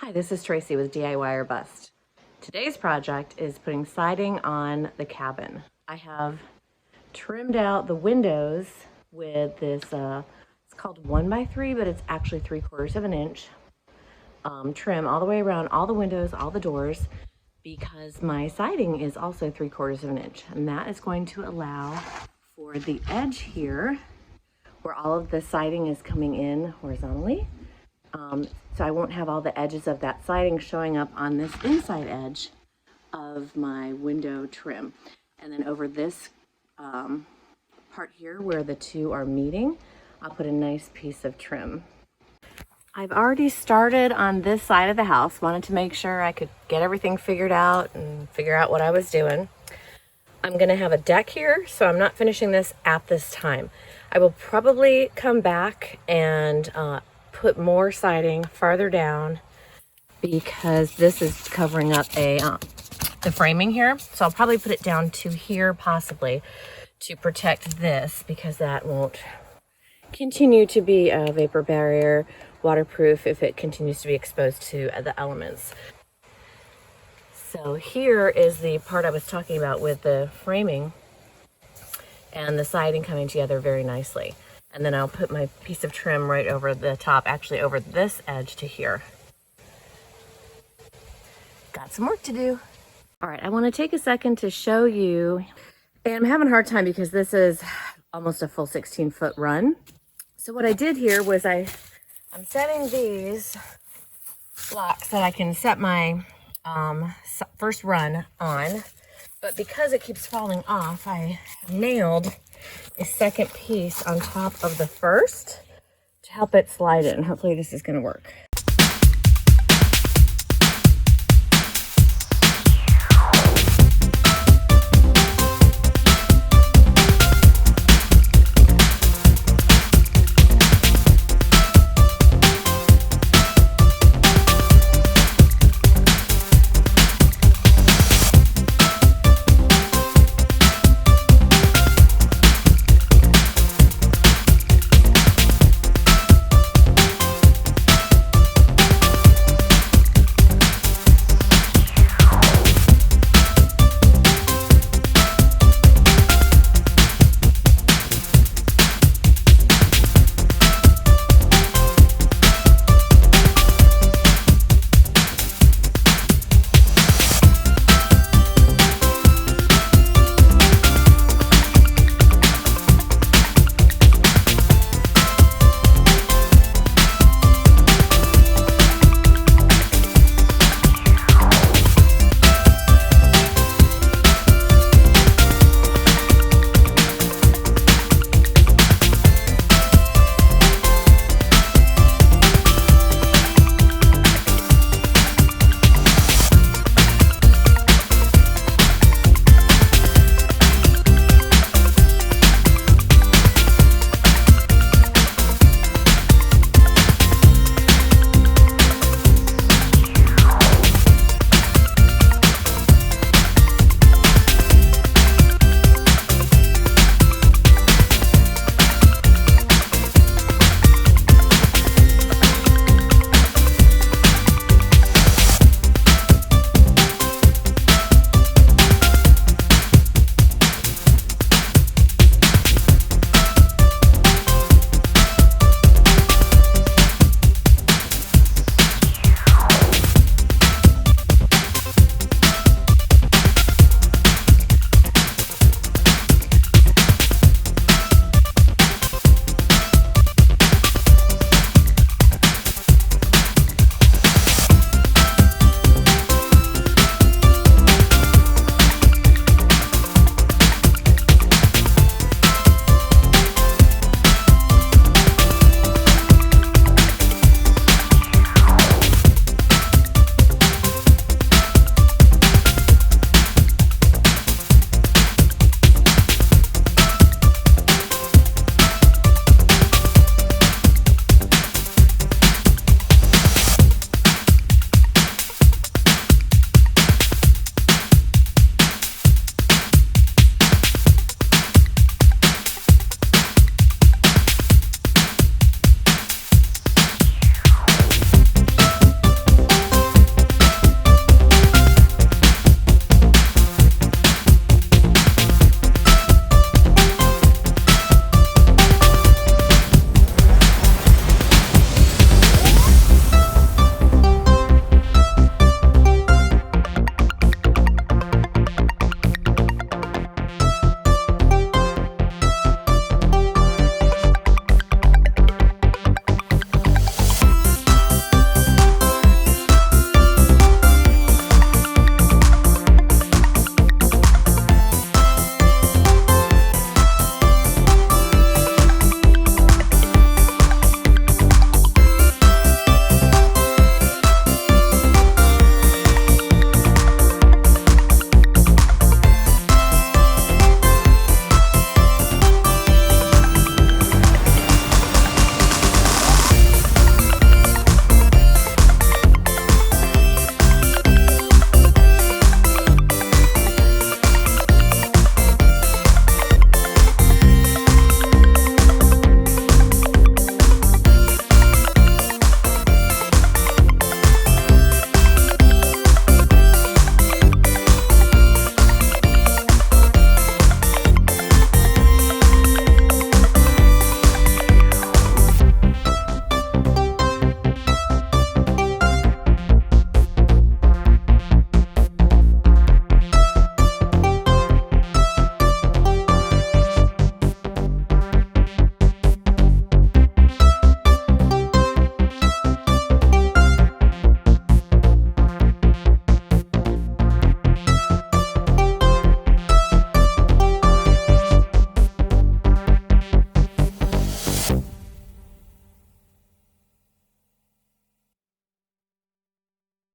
Hi, this is Tracy with DIY or Bust. Today's project is putting siding on the cabin. I have trimmed out the windows with this, it's called 1x3, but it's actually 3/4 of an inch trim all the way around all the windows, all the doors, because my siding is also 3/4 of an inch. And that is going to allow for the edge here, where all of the siding is coming in horizontally. So I won't have all the edges of that siding showing up on this inside edge of my window trim. And then over this part here where the two are meeting, I'll put a nice piece of trim. I've already started on this side of the house. Wanted to make sure I could get everything figured out and figure out what I was doing. I'm gonna have a deck here, so I'm not finishing this at this time. I will probably come back and put more siding farther down because this is covering up the framing here. So I'll probably put it down to here possibly to protect this, because that won't continue to be a vapor barrier, waterproof if it continues to be exposed to the elements. So here is the part I was talking about with the framing and the siding coming together very nicely. And then I'll put my piece of trim right over the top, actually over this edge to here. Got some work to do. All right, I want to take a second to show you, and I'm having a hard time because this is almost a full 16-foot run. So what I did here was I'm setting these blocks that I can set my first run on, but because it keeps falling off, I nailed a second piece on top of the first to help it slide in. Hopefully this is going to work.